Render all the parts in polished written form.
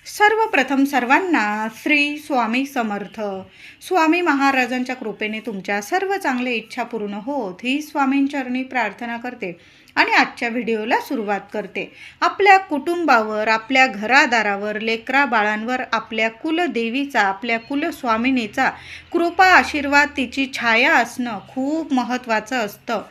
सर्वप्रथम सर्वांना श्री स्वामी समर्थ. स्वामी महाराजांच्या कृपेने तुमच्या सर्व चांगल्या इच्छा पूर्ण होत ही स्वामींचरणी प्रार्थना करते आणि आजच्या व्हिडिओला सुरुवात करते. आपल्या कुटुंबावर, आपल्या घरादारावर, लेकरा बाळांवर आपल्या कुलदेवीचा, आपल्या कुलस्वामिनीचा कृपा आशीर्वाद, तिची छाया असणं खूप महत्त्वाचं असतं.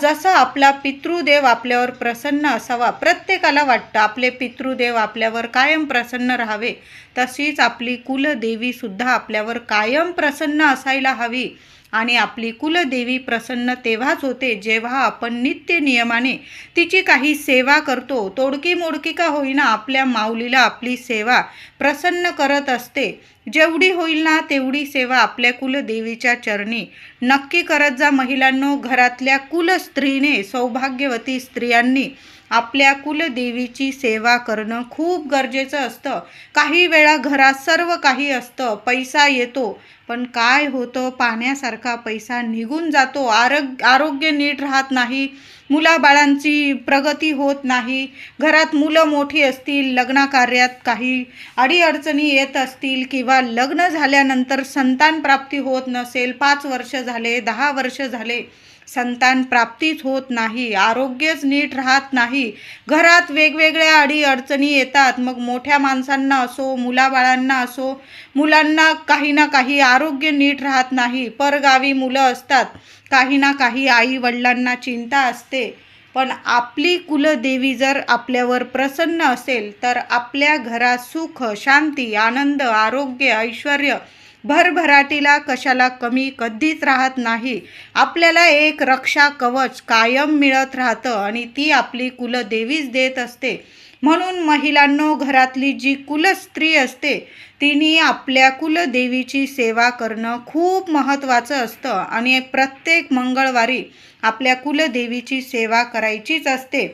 जसा आपला पितृदेव आपल्यावर प्रसन्न असावा, प्रत्येकाला वाटतं आपले पितृदेव आपल्यावर कायम प्रसन्न राहावे, तशीच आपली कुलदेवी सुद्धा आपल्यावर कायम प्रसन्न असायला हवी. आणि आपली कुलदेवी प्रसन्न तेव्हाच होते जेव्हा आपण नित्य नियमाने तिची काही सेवा करतो. तोडकी मोडकी का होईना आपल्या माऊलीला आपली सेवा प्रसन्न करत असते. जेवढी होईल ना तेवढी सेवा आपल्या कुलदेवीच्या चरणी नक्की करत जा महिलांनो. घरातल्या कुलस्त्रीने, सौभाग्यवती स्त्रियांनी आपल्या कुलदेवीची सेवा करणं खूप गरजेचं असतं. काही वेळा घरात सर्व काही असतं, पैसा येतो, पण काय होतं, पाण्यासारखा पैसा निघून जातो. आरोग्य नीट राहत नाही, मुलाबाळांची प्रगती होत नाही. घरात मुलं मोठी असतील, लग्नकार्यात काही अडीअडचणी येत असतील, किंवा लग्न झाल्यानंतर संतान प्राप्ती होत नसेल, 5 वर्ष झाले, 10 वर्ष झाले, संतान प्राप्तीच होत नाही, आरोग्यच नीट राहत नाही. घरात वेगवेगळ्या अडीअडचणी येतात. मग मोठ्या माणसांना असो, मुलाबाळांना असो, मुलांना काही ना काही आरोग्य नीट राहत नाही. परगावी मुलं असतात, काही ना काही आई वडिलांना चिंता असते. पण आपली कुलदेवी जर आपल्यावर प्रसन्न असेल तर आपल्या घरात सुख, शांती, आनंद, आरोग्य, ऐश्वर्य भरभराटीला कशाला कमी कधीच राहत नाही. आपल्याला एक रक्षा कवच कायम मिळत राहतं आणि ती आपली कुलदेवीच देत असते. म्हणून महिलांनो, घरातली जी कुलस्त्री असते तिने आपल्या कुलदेवीची सेवा करणं खूप महत्त्वाचं असतं आणि प्रत्येक मंगळवारी आपल्या कुलदेवीची सेवा करायचीच असते.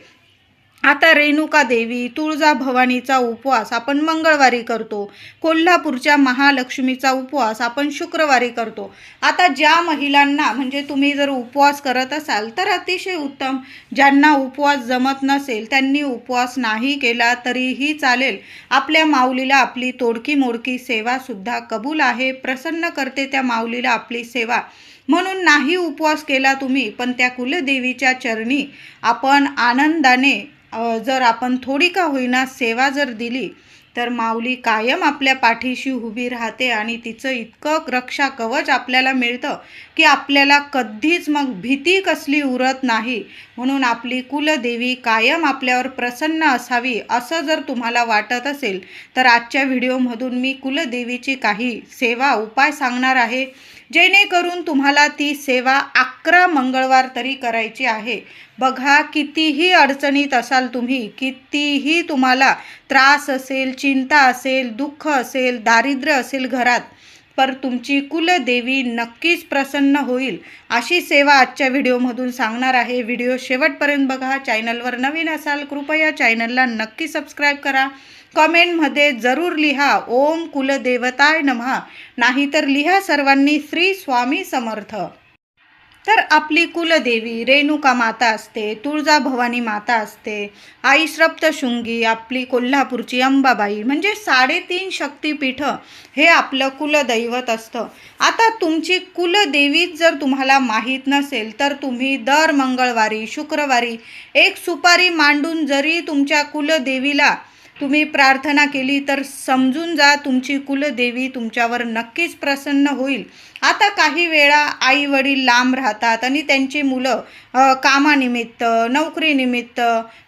आता रेणुका देवी, तुळजाभवानीचा उपवास आपण मंगळवारी करतो. कोल्हापूरच्या महालक्ष्मीचा उपवास आपण शुक्रवारी करतो. आता ज्या महिलांना, म्हणजे तुम्ही जर उपवास करत असाल तर अतिशय उत्तम. ज्यांना उपवास जमत नसेल त्यांनी उपवास नाही केला तरीही चालेल. आपल्या माऊलीला आपली तोडकी मोडकी सेवासुद्धा कबूल आहे. प्रसन्न करते त्या माऊलीला आपली सेवा. म्हणून नाही उपवास केला तुम्ही, पण त्या कुलदेवीच्या चरणी आपण आनंदाने जर आपण थोडी का होईना सेवा जर दिली तर माऊली कायम आपल्या पाठीशी उभी राहते आणि तिचं इतकं रक्षा कवच आपल्याला मिळतं की आपल्याला कधीच मग भीती कसली उरत नाही. म्हणून आपली कुलदेवी कायम आपल्यावर प्रसन्न असावी असं जर तुम्हाला वाटत असेल तर आजच्या व्हिडिओमधून मी कुलदेवीची काही सेवा उपाय सांगणार आहे, जेणेकरून तुम्हाला ती सेवा 11 मंगळवार तरी करायची आहे. बघा, कितीही अडचणीत असाल तुम्ही, कितीही तुम्हाला त्रास असेल, चिंता असेल, दुःख असेल, दारिद्र्य असेल घरात, पर तुमची कुलदेवी नक्कीच प्रसन्न होईल अशी सेवा आजच्या व्हिडिओमधून सांगणार आहे. व्हिडिओ शेवटपर्यंत बघा. चॅनलवर नवीन असाल कृपया चॅनलला नक्की सबस्क्राईब करा. कमेंटमध्ये जरूर लिहा ओम कुलदेवताय नमः, नाहीतर लिहा सर्वांनी श्री स्वामी समर्थ. तर आपली कुलदेवी रेणुका माता असते, तुळजाभवानी माता असते, आई सप्तशृंगी, आपली कोल्हापूरची अंबाबाई, म्हणजे 3.5 शक्तिपीठं हे आपलं कुलदैवत असतं. आता तुमची कुलदेवीच जर तुम्हाला माहीत नसेल तर तुम्ही दर मंगळवारी, शुक्रवारी एक सुपारी मांडून जरी तुमच्या कुलदेवीला तुम्ही प्रार्थना केली तर समजून जा तुमची कुलदेवी तुमच्यावर नक्कीच प्रसन्न होईल. आता काही वेळा आई वडील लांब राहतात आणि त्यांची मुलं कामानिमित्त, नोकरीनिमित्त,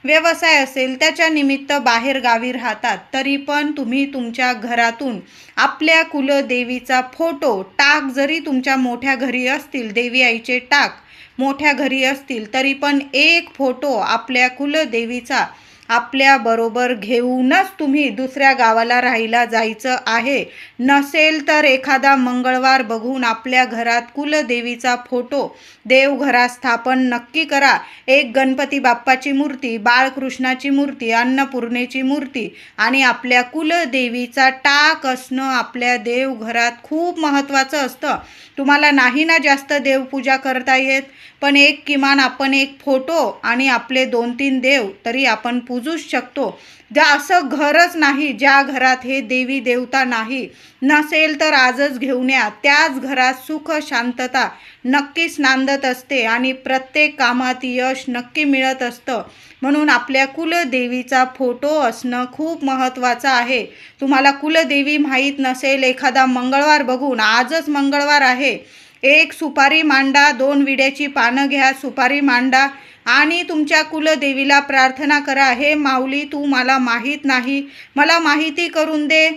व्यवसाय असेल त्याच्या निमित्त बाहेर गावी राहतात. तरी पण तुम्ही तुमच्या घरातून आपल्या कुलदेवीचा फोटो टाक, जरी तुमच्या मोठ्या घरी असतील, देवी आईचे टाक मोठ्या घरी असतील, तरी पण एक फोटो आपल्या कुलदेवीचा आपल्याबरोबर घेऊनच तुम्ही दुसऱ्या गावाला राहायला जायचं आहे. नसेल तर एखादा मंगळवार बघून आपल्या घरात कुलदेवीचा फोटो देवघरात स्थापन नक्की करा. एक गणपती बाप्पाची मूर्ती, बाळकृष्णाची मूर्ती, अन्नपूर्णेची मूर्ती आणि आपल्या कुलदेवीचा टाक असणं आपल्या देवघरात खूप महत्त्वाचं असतं. तुम्हाला नाही ना जास्त देवपूजा करता येत, पण किमान आपण एक फोटो आणि आपले 2-3 देव तरी आपण पूजूच शकतो. असं घरच नाही ज्या घरात हे देवी देवता नाही, नसेल तर आजच घेऊन या. त्याच घरात सुख शांतता नक्कीच नांदत असते आणि प्रत्येक कामात यश नक्की मिळत असतं. म्हणून आपल्या कुलदेवीचा फोटो असणं खूप महत्त्वाचं आहे. तुम्हाला कुलदेवी माहीत नसेल, एखादा मंगळवार बघून, आजच मंगळवार आहे, एक सुपारी मांडा, 2 विड्याची पानं घ्या, सुपारी मांडा आणि तुमच्या कुलदेवीला प्रार्थना करा, हे माऊली तू मला माहीत नाही, मला माहिती करून दे.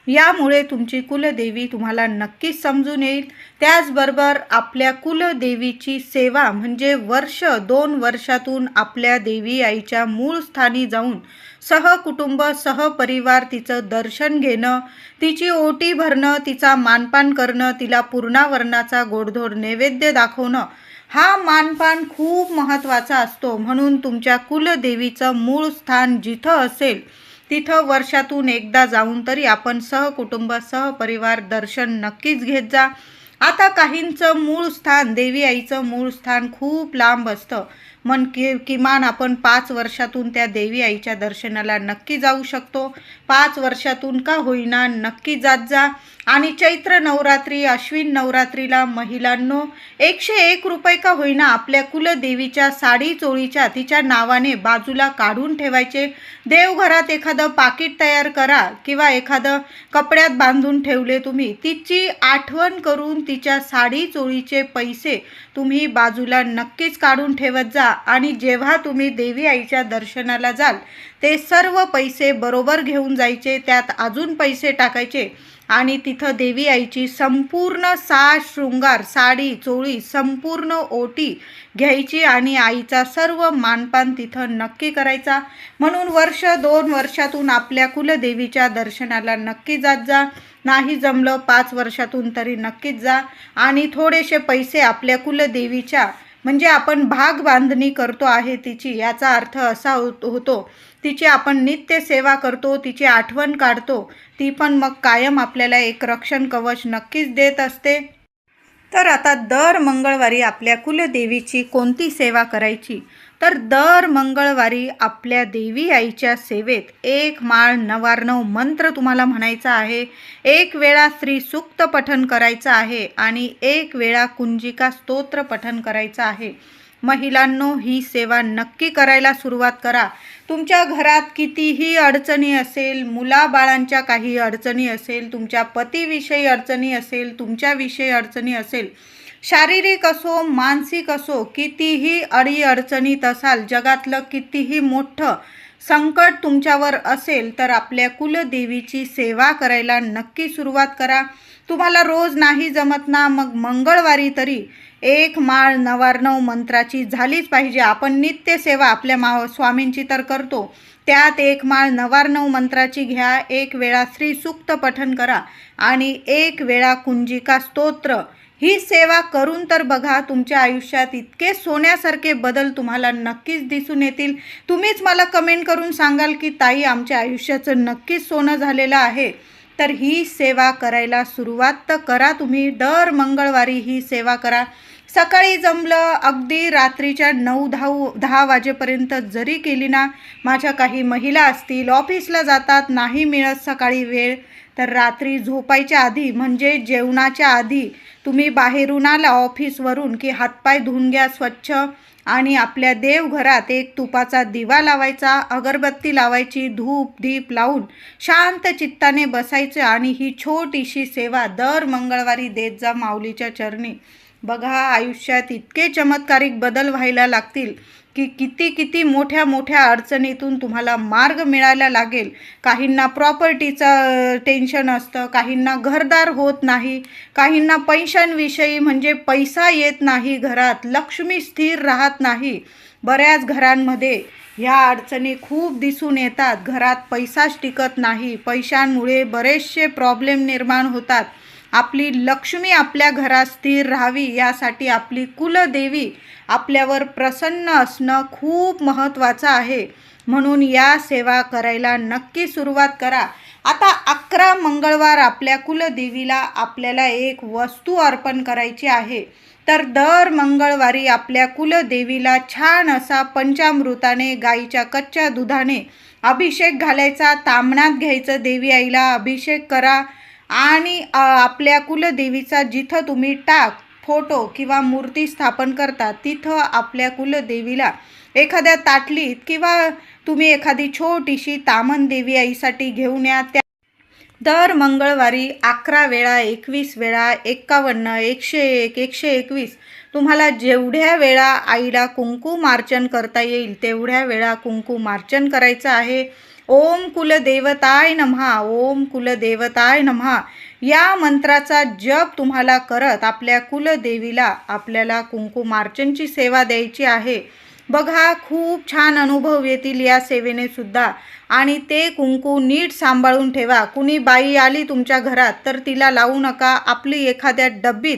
यामुळे तुमची कुलदेवी तुम्हाला नक्कीच समजून येईल. त्याचबरोबर आपल्या कुलदेवीची सेवा म्हणजे 2 वर्षातून आपल्या देवी आईच्या मूळ स्थानी जाऊन सहकुटुंब सहपरिवार तिचं दर्शन घेणं, तिची ओटी भरणं, तिचा मानपान करणं, तिला पूर्णावरणाचा गोडधोड नैवेद्य दाखवणं, हा मानपान खूप महत्त्वाचा असतो. म्हणून तुमच्या कुलदेवीचं मूळ स्थान जिथं असेल तिथं वर्षातून एकदा जाऊन तरी आपण सहकुटुंब सहपरिवार दर्शन नक्कीच घेत जा. आता काहींचं मूळ स्थान, देवी आईचं मूळ स्थान खूप लांब असतं. किमान आपण 5 वर्षातून त्या देवी आईच्या दर्शनाला नक्की जाऊ शकतो. 5 वर्षातून का होईना नक्की जात जा. आणि चैत्र नवरात्री, अश्विन नवरात्रीला महिलांनो 101 रुपये का होईना आपल्या कुलदेवीच्या साडी चोळीच्या तिच्या नावाने बाजूला काढून ठेवायचे. देवघरात एखादं पाकिट तयार करा किंवा एखादं कपड्यात बांधून ठेवले तुम्ही, तिची आठवण करून तिच्या साडी चोळीचे पैसे तुम्ही बाजूला नक्कीच काढून ठेवत जा. आणि जेव्हा तुम्ही देवी आईच्या दर्शनाला जाल ते सर्व पैसे बरोबर घेऊन जायचे, त्यात अजून पैसे टाकायचे आणि तिथं देवी आईची संपूर्ण साज शृंगार, साडी चोळी, संपूर्ण ओटी घ्यायची आणि आईचा सर्व मानपान तिथं नक्की करायचा. म्हणून 2 वर्षातून आपल्या कुलदेवीच्या दर्शनाला नक्की जात जा. नाही जमलं 5 वर्षातून तरी नक्कीच जा. आणि थोडेसे पैसे आपल्या कुलदेवीच्या म्हणजे आपण भाग बांधणी करतो आहे तिची, याचा अर्थ असा होतो तिची आपण नित्य सेवा करतो, तिची आठवण काढतो, ती पण मग कायम आपल्याला एक रक्षण कवच नक्कीच देत असते. तर आता दर मंगळवारी आपल्या कुलदेवीची कोणती सेवा करायची, तर दर मंगळवारी आपल्या देवी आईच्या सेवेत 1 माळ नवार्णव मंत्र तुम्हाला म्हणायचा आहे, 1 वेळा श्री सूक्त पठण करायचं आहे आणि 1 वेळा कुंजिका स्तोत्र पठण करायचं आहे. महिलांनो ही सेवा नक्की करायला सुरुवात करा. तुमच्या घरात कितीही अडचणी असेल, मुलाबाळांच्या काही अडचणी असेल, तुमच्या पतीविषयी अडचणी असेल, तुमच्याविषयी अडचणी असेल, शारीरिक असो मानसिक असो, कितीही अडीअडचणीत असाल, जगातलं कितीही मोठं संकट तुमच्यावर असेल तर आपल्या कुलदेवीची सेवा करायला नक्की सुरुवात करा. तुम्हाला रोज नाही जमत ना, मग मंगळवारी तरी 1 माळ नवार्णव मंत्राची झालीच पाहिजे. आपण नित्य सेवा आपल्या स्वामींची तर करतो, त्यात 1 माळ नवार्णव मंत्राची घ्या, 1 वेळा श्री सूक्त पठण करा आणि 1 वेळा कुंजिका स्तोत्र. ही सेवा करून तर बघा, तुमच्या आयुष्यात इतके सोन्यासारखे बदल तुम्हाला नक्कीच दिसून येतील. तुम्हीच मला कमेंट करून सांगाल की ताई आमच्या आयुष्याचं नक्कीच सोनं झालेलं आहे. तर ही सेवा करायला सुरुवात तर करा तुम्ही. दर मंगळवारी ही सेवा करा. सकाळी जमलं अगदी रात्रीच्या 9-10 वाजेपर्यंत जरी केली ना, माझ्या काही महिला असतील ऑफिसला जातात, नाही मिळत सकाळी वेळ, तर रात्री झोपायच्या आधी म्हणजे जेवणाच्या आधी तुम्ही बाहेरून आला ऑफिसवरून की हातपाय धुवून घ्या स्वच्छ आणि आपल्या देवघरात एक तुपाचा दिवा लावायचा, अगरबत्ती लावायची, धूप दीप लावून शांत चित्ताने बसायचं आणि ही छोटीशी सेवा दर मंगळवारी देत जा माऊलीच्या चरणी. बघा आयुष्यात इतके चमत्कारिक बदल व्हायला लागतील की किती मोठ्या मोठ्या अडचणीतून तुम्हाला मार्ग मिळायला लागेल. काहींना प्रॉपर्टीचं टेन्शन असतं, काहींना घरदार होत नाही, काहींना पैशांविषयी म्हणजे पैसा येत नाही, घरात लक्ष्मी स्थिर राहत नाही. बऱ्याच घरांमध्ये ह्या अडचणी खूप दिसून येतात. घरात पैसाच टिकत नाही, पैशांमुळे बरेचसे प्रॉब्लेम निर्माण होतात. आपली लक्ष्मी आपल्या घरात स्थिर राहावी यासाठी आपली कुलदेवी आपल्यावर प्रसन्न असणं खूप महत्त्वाचं आहे. म्हणून या सेवा करायला नक्की सुरुवात करा. आता 11 मंगळवार आपल्या कुलदेवीला आपल्याला एक वस्तू अर्पण करायची आहे. तर दर मंगळवारी आपल्या कुलदेवीला छान असा पंचामृताने, गाईच्या कच्च्या दुधाने अभिषेक घालायचा. ताम्हणात घ्यायचं, देवी आईला अभिषेक करा आणि आपल्या कुलदेवीचा जिथं तुम्ही फोटो किंवा मूर्ती स्थापन करता तिथं आपल्या कुलदेवीला एखाद्या ताटलीत किंवा तुम्ही एखादी छोटीशी ताम्हण देवी आईसाठी घेऊन या. दर मंगळवारी 11 वेळा, 21 वेळा, 51, 101, 121 तुम्हाला जेवढ्या वेळा आईला कुंकुमार्चन करता येईल तेवढ्या वेळा कुंकुमार्चन करायचं आहे. ओम कुलदेवताय नमः, ओम कुलदेवताय नमः या मंत्राचा जप तुम्हाला करत आपल्या कुलदेवीला आपल्याला कुंकुमार्चनची सेवा द्यायची आहे. बघा, खूप छान अनुभव येतील या सेवेने सुद्धा. आणि ते कुंकू नीट सांभाळून ठेवा. कुणी बाई आली तुमच्या घरात तर तिला लावू नका. आपली एखाद्या डब्बीत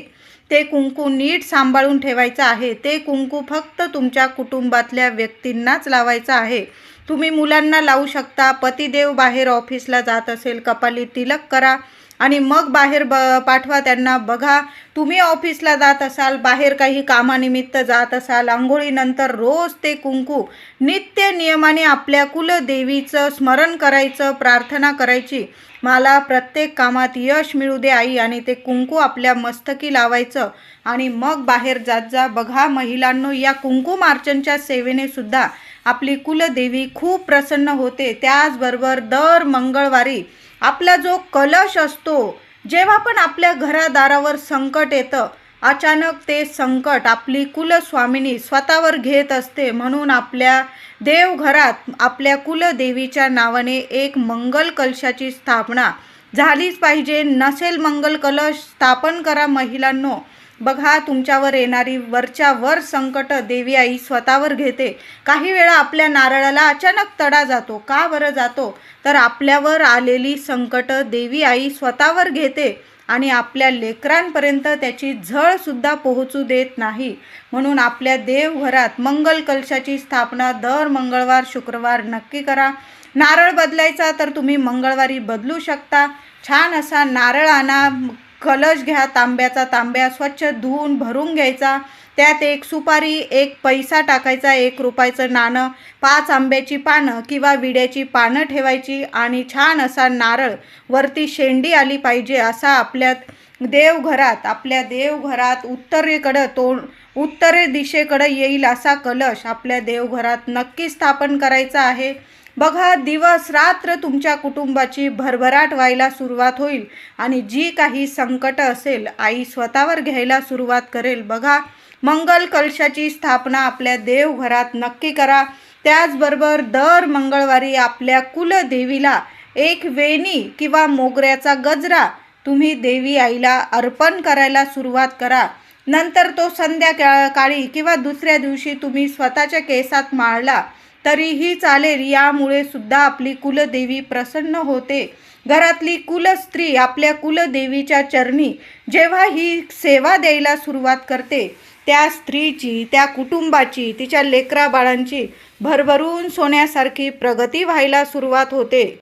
ते कुंकू नीट सांभाळून ठेवायचं आहे. ते कुंकू फक्त तुमच्या कुटुंबातल्या व्यक्तींनाच लावायचं आहे. तुम्ही मुलांना लावू शकता. पतिदेव बाहेर ऑफिसला जात असेल, कपाली तिलक करा आणि मग बाहेर पाठवा त्यांना. बघा, तुम्ही ऑफिसला जात असाल, बाहेर काही कामानिमित्त जात असाल, आंघोळीनंतर रोज ते कुंकू नित्य नियमाने आपल्या कुलदेवीचं स्मरण करायचं, प्रार्थना करायची, मला प्रत्येक कामात यश मिळू दे आई, आणि ते कुंकू आपल्या मस्तकी लावायचं आणि मग बाहेर जात जा. बघा महिलांनो, या कुंकुमार्चनच्या सेवेने सुद्धा आपली कुलदेवी खूप प्रसन्न होते. त्याचबरोबर दर मंगळवारी आपला जो कलश असतो, जेव्हा पण आपल्या घरादारावर संकट येतं, अचानक ते संकट आपली कुलस्वामिनी स्वतःवर घेत असते. म्हणून आपल्या देवघरात आपल्या कुलदेवीच्या नावाने एक मंगल कलशाची स्थापना झालीच पाहिजे. नसेल मंगल कलश, स्थापन करा महिलांनो. बघा, तुमच्यावर येणारी वरच्या वर संकट देवी आई स्वतःवर घेते. काही वेळा आपल्या नारळाला अचानक तडा जातो. का बरं जातो? तर आपल्यावर आलेली संकट देवी आई स्वतःवर घेते आणि आपल्या लेकरांपर्यंत त्याची झळसुद्धा पोहोचू देत नाही. म्हणून आपल्या देवघरात मंगल कलशाची स्थापना दर मंगळवार, शुक्रवार नक्की करा. नारळ बदलायचा तर तुम्ही मंगळवारी बदलू शकता. छान असा नारळ आणा, कलश घ्या, तांब्या स्वच्छ धुवून भरून घ्यायचा. त्यात एक सुपारी, एक पैसा टाकायचा, 1 रुपयाचं नाणं, 5 आंब्याची पानं किंवा विड्याची पानं ठेवायची आणि छान असा नारळ, वरती शेंडी आली पाहिजे असा आपल्या देवघरात उत्तरे दिशेकडं येईल असा कलश आपल्या देवघरात नक्की स्थापन करायचा आहे. बघा, दिवस रात्र तुमच्या कुटुंबाची भरभराट व्हायला सुरुवात होईल आणि जी काही संकट असेल आई स्वतःवर घ्यायला सुरुवात करेल. बघा, मंगल कलशाची स्थापना आपल्या देवघरात नक्की करा. त्याचबरोबर दर मंगळवारी आपल्या कुलदेवीला एक वेणी किंवा मोगऱ्याचा गजरा तुम्ही देवी आईला अर्पण करायला सुरुवात करा. नंतर तो संध्याकाळी किंवा दुसऱ्या दिवशी तुम्ही स्वतःच्या केसात माळला तरीही चालेल. यामुळे सुद्धा आपली कुलदेवी प्रसन्न होते. घरातली कुलस्त्री आपल्या कुलदेवीच्या चरणी जेव्हा ही सेवा द्यायला सुरुवात करते, त्या स्त्रीची, त्या कुटुंबाची, तिच्या लेकराबाळांची भरभरून सोन्यासारखी प्रगती व्हायला सुरुवात होते.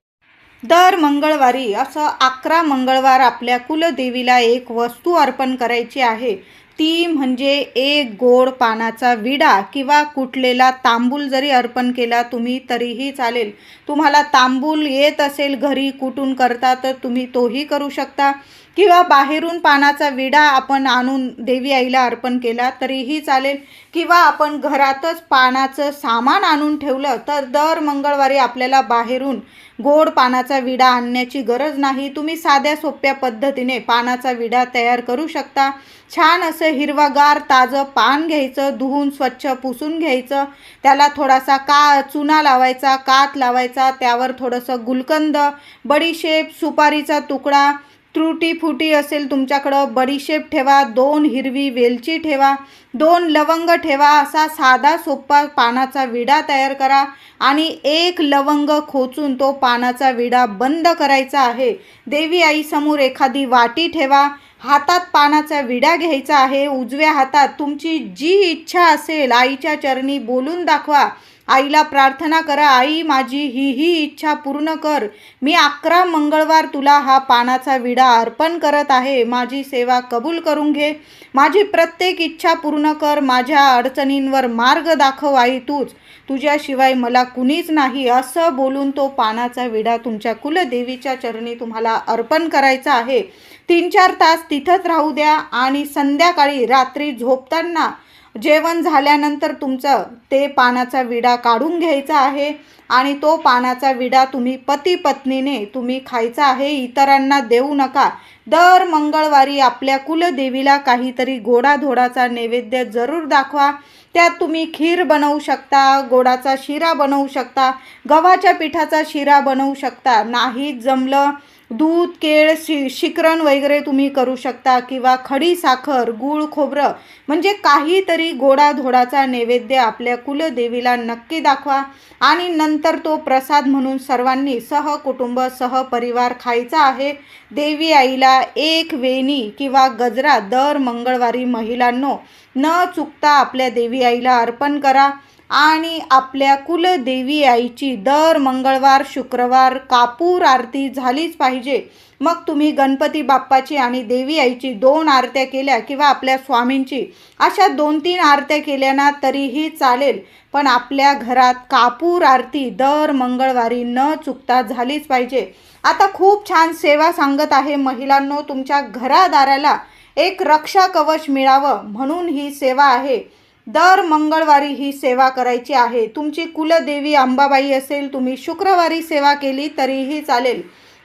दर मंगळवारी असं 11 मंगळवार आपल्या कुलदेवीला एक वस्तू अर्पण करायची आहे. ती म्हणजे एक गोड पानाचा विडा किंवा कुटलेला तांबूल जरी अर्पण केला तुम्ही तरीही चालेल. तुम्हाला तांबूल येत असेल घरी कुटून करता तर तुम्ही तोही करू शकता, किंवा बाहेरून पानाचा विडा आपण आणून देवी आईला अर्पण केला तरीही चालेल, किंवा आपण घरातच पानाचं सामान आणून ठेवलं तर दर मंगळवारी आपल्याला बाहेरून गोड पानाचा विडा आणण्याची गरज नाही. तुम्ही साध्या सोप्या पद्धतीने पानाचा विडा तयार करू शकता. छान असं हिरवागार ताजं पान घ्यायचं, धुवून स्वच्छ पुसून घ्यायचं, त्याला थोडासा चुना लावायचा, कात लावायचा, त्यावर थोडंसं गुलकंद, बडीशेप, सुपारीचा तुकडा, त्रुटी फुटी असेल तुमच्याकडं बडीशेप ठेवा, 2 हिरवी वेलची ठेवा, 2 लवंग ठेवा. असा साधा सोपा पानाचा विडा तयार करा आणि 1 लवंग खोचून तो पानाचा विडा बंद करायचा आहे. देवी आईसमोर एखादी वाटी ठेवा, हातात पानाचा विडा घ्यायचा आहे. उजव्या हातात तुमची जी इच्छा असेल आईच्या चरणी बोलून दाखवा, आईला प्रार्थना करा, आई माझी ही इच्छा पूर्ण कर. मी 11 मंगळवार तुला हा पानाचा विडा अर्पण करत आहे. माझी सेवा कबूल करून घे. माझी प्रत्येक इच्छा पूर्ण कर. माझ्या अडचणींवर मार्ग दाखव आई तूच. तुझ्याशिवाय मला कुणीच नाही. असं बोलून तो पानाचा विडा तुमच्या कुलदेवीच्या चरणी तुम्हाला अर्पण करायचा आहे. 3-4 तास तिथंच राहू द्या आणि संध्याकाळी रात्री झोपताना जेवण झाल्यानंतर तुमचं ते पानाचा विडा काढून घ्यायचा आहे आणि तो पानाचा विडा तुम्ही पती पत्नीने तुम्ही खायचा आहे. इतरांना देऊ नका. दर मंगळवारी आपल्या कुलदेवीला काहीतरी गोडाधोडाचा नैवेद्य जरूर दाखवा. त्यात तुम्ही खीर बनवू शकता, गोडाचा शिरा बनवू शकता, गव्हाच्या पिठाचा शिरा बनवू शकता. नाही जमलं दूध केळ शिकरण वगैरे तुम्ही करू शकता किंवा खडी साखर गूळ खोबरं म्हणजे काहीतरी गोडाधोडाचा नैवेद्य आपल्या कुलदेवीला नक्की दाखवा आणि नंतर तो प्रसाद म्हणून सर्वांनी सहकुटुंब सहपरिवार खायचा आहे. देवी आईला एक वेणी किंवा गजरा दर मंगळवारी महिलांनो न चुकता आपल्या देवी आईला अर्पण करा आणि आपल्या कुलदेवी आईची दर मंगळवार शुक्रवार कापूर आरती झालीच पाहिजे. मग तुम्ही गणपती बाप्पाची आणि देवी आईची 2 आरत्या केल्या किंवा आपल्या स्वामींची अशा 2-3 आरत्या केल्या ना तरीही चालेल, पण आपल्या घरात कापूर आरती दर मंगळवारी न चुकता झालीच पाहिजे. आता खूप छान सेवा सांगत आहे महिलांनो. तुमच्या घरादाराला एक रक्षा कवच मिळावं म्हणून ही सेवा आहे. दर मंगळवारी ही सेवा करायची आहे. तुमची कुलदेवी अंबाबाई असेल, तुम्ही शुक्रवारी सेवा केली तरीही चालेल.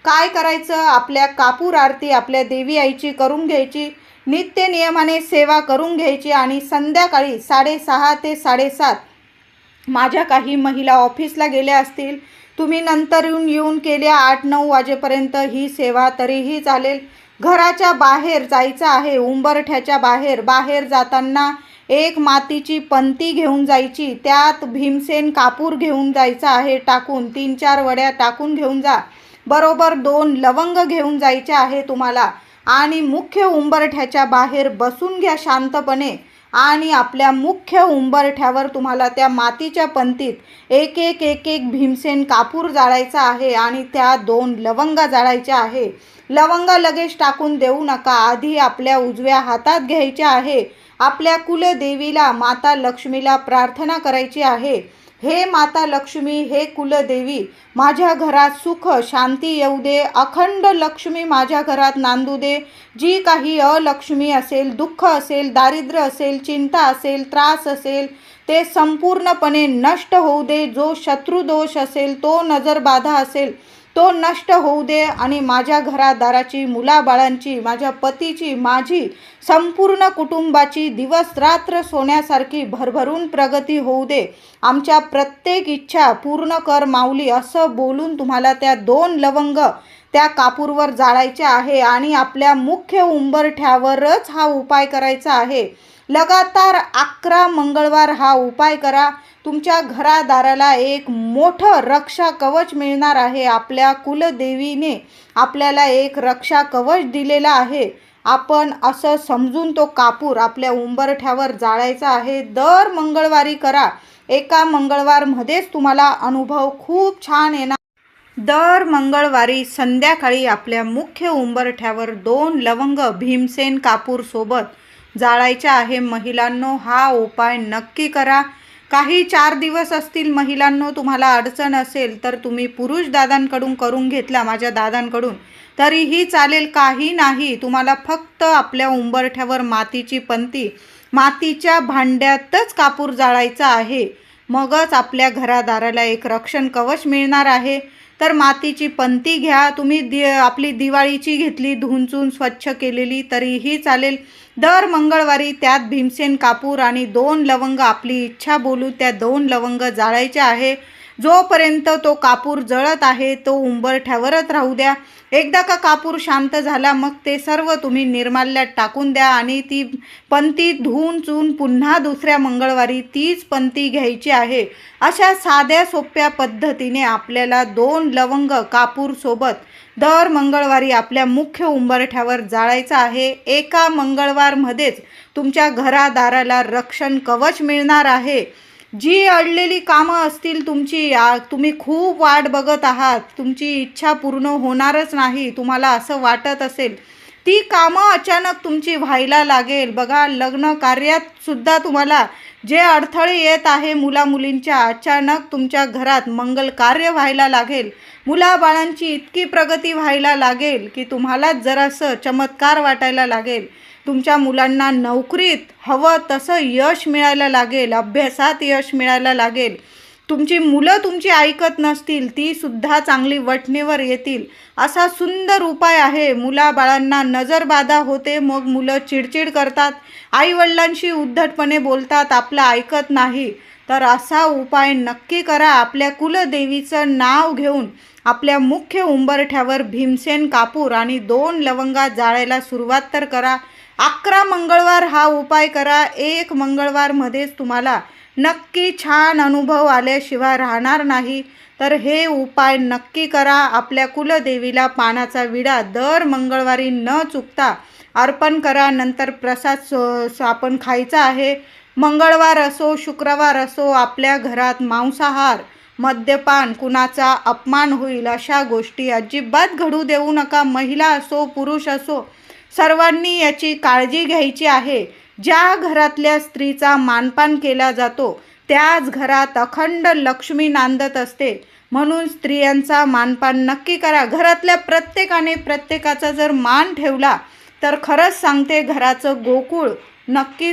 काय करायचं, आपल्या कापूर आरती आपल्या देवी आईची करून घ्यायची, नित्य नियमाने सेवा करून घ्यायची आणि संध्याकाळी 6:30 ते 7:30 माझ्या काही महिला ऑफिसला गेल्या असतील, तुम्ही नंतर येऊन केल्या 8-9 वाजेपर्यंत ही सेवा तरीही चालेल. घराच्या बाहेर जायचं आहे, उंबरठ्याच्या बाहेर जाताना एक मातीची पंती घेऊन जायची, त्यात भीमसेन कापूर घेऊन जायचा आहे टाकून, 3-4 वड्या टाकून घेऊन जा. बरोबर 2 लवंग घेऊन जायचे आहे तुम्हाला आणि मुख्य उंबरठ्याच्या बाहेर बसून घ्या शांतपणे आणि आपल्या मुख्य उंबरठ्यावर तुम्हाला त्या मातीच्या पंतीत एक भीमसेन कापूर जाळायचा आहे आणि त्या 2 लवंगा जाळायच्या आहे. लवंगा लगेच टाकून देऊ नका. आधी आपल्या उजव्या हातात घ्यायच्या आहे. आपल्या कुलदेवीला माता लक्ष्मीला प्रार्थना करायची आहे. हे माता लक्ष्मी, हे कुलदेवी, माझ्या घरात सुख शांती येऊ दे. अखंड लक्ष्मी माझ्या घरात नांदू दे. जी काही अलक्ष्मी असेल, दुःख असेल, दारिद्र्य असेल, चिंता असेल, त्रास असेल ते संपूर्णपणे नष्ट होऊ दे. जो शत्रुदोष असेल, तो नजरबाधा असेल तो नष्ट होऊ दे आणि माझ्या घरादाराची, मुलाबाळांची, माझ्या पतीची, माझी संपूर्ण कुटुंबाची दिवस रात्र सोन्यासारखी भरभरून प्रगती होऊ दे. आमच्या प्रत्येक इच्छा पूर्ण कर माऊली असं बोलून तुम्हाला त्या 2 लवंग त्या कापूरवर जाळायचे आहे आणि आपल्या मुख्य उंबरठ्यावरच हा उपाय करायचा आहे. लगातार 11 मंगळवार हा उपाय करा. तुमच्या घरादाराला एक मोठं रक्षा कवच मिळणार आहे. आपल्या कुलदेवीने आपल्याला एक रक्षा कवच दिलेला आहे. आपण असं समजून तो कापूर आपल्या उंबरठ्यावर जाळायचा आहे. दर मंगळवारी करा. एका मंगळवारमध्येच तुम्हाला अनुभव खूप छान येणार. दर मंगळवारी संध्याकाळी आपल्या मुख्य उंबरठ्यावर 2 लवंग भीमसेन कापूर सोबत जाळायचे आहे. महिलांनो, हा उपाय नक्की करा. काही 4 दिवस असतील महिलांनो, तुम्हाला अडचण असेल तर तुम्ही पुरुष दादांकडून करून घेतला, माझ्या दादांकडून, तरीही चालेल. काही नाही, तुम्हाला फक्त आपल्या उंबरठ्यावर मातीची पंती, मातीच्या भांड्यातच कापूर जाळायचा आहे. मगच आपल्या घरादाराला एक रक्षण कवच मिळणार आहे. तर मातीची पंती घ्या. तुम्ही आपली दिवाळीची घेतली, धुंचून स्वच्छ केलेली तरीही चालेल. दर मंगळवारी त्यात भीमसेन कापूर आणि 2 लवंग, आपली इच्छा बोलू त्या 2 लवंग जाळायचे आहे. जोपर्यंत तो कापूर जळत आहे तो उंबरठ्यावरच राहू द्या. एकदा का कापूर शांत झाला मग ते सर्व तुम्ही निर्माल्यात टाकून द्या आणि ती पंती धुवून चून पुन्हा दुसऱ्या मंगळवारी तीच पंती घ्यायची आहे. अशा साध्या सोप्या पद्धतीने आपल्याला 2 लवंग कापूर सोबत दर मंगळवारी आपल्या मुख्य उंबरठ्यावर जाळायचं आहे. एका मंगळवारमध्येच तुमच्या घरादाराला रक्षण कवच मिळणार आहे. जी अडलेली कामं असतील तुमची, तुम्ही खूप वाट बघत आहात, तुमची इच्छा पूर्ण होणारच नाही, तुम्हाला असं वाटत असेल, ती कामं अचानक तुमची व्हायला लागेल. बघा, लग्न कार्यात सुद्धा तुम्हाला जे अडथळे येत आहे मुलामुलींच्या, अचानक तुमच्या घरात मंगल कार्य व्हायला लागेल. मुलाबाळांची इतकी प्रगती व्हायला लागेल की तुम्हालाच जरासं चमत्कार वाटायला लागेल. तुमच्या मुलांना नोकरीत हवं तसं यश मिळायला लागेल, अभ्यासात यश मिळायला लागेल. तुमची मुलं तुमची ऐकत नसतील, ती सुद्धा चांगली वठणीवर येतील. असा सुंदर उपाय आहे. मुलाबाळांना नजरबाधा होते, मग मुलं चिडचिड करतात, आईवडिलांशी उद्धटपणे बोलतात, आपलं ऐकत नाही. तर असा उपाय नक्की करा. आपल्या कुलदेवीचं नाव घेऊन आपल्या मुख्य उंबरठ्यावर भीमसेन कापूर आणि 2 लवंगा जाळायला सुरुवात तर करा. 11 मंगळवार हा उपाय करा. 1 मंगळवारमध्येच तुम्हाला नक्की छान अनुभव आल्याशिवाय राहणार नाही. तर हे उपाय नक्की करा. आपल्या कुलदेवीला पानाचा विडा दर मंगळवारी न चुकता अर्पण करा. नंतर प्रसाद आपण खायचा आहे. मंगळवार असो शुक्रवार असो, आपल्या घरात मांसाहार, मद्यपान, कुणाचा अपमान होईल अशा गोष्टी अजिबात घडू देऊ नका. महिला असो पुरुष असो, सर्वांनी याची काळजी घ्यायची आहे. ज्या घरातल्या स्त्रीचा मानपान केला जातो त्याच घरात अखंड लक्ष्मी नांदत असते. म्हणून स्त्रियांचा मानपान नक्की करा. घरातल्या प्रत्येकाने प्रत्येकाचा जर मान ठेवला तर खरंच सांगते, घराचं गोकुळ नक्की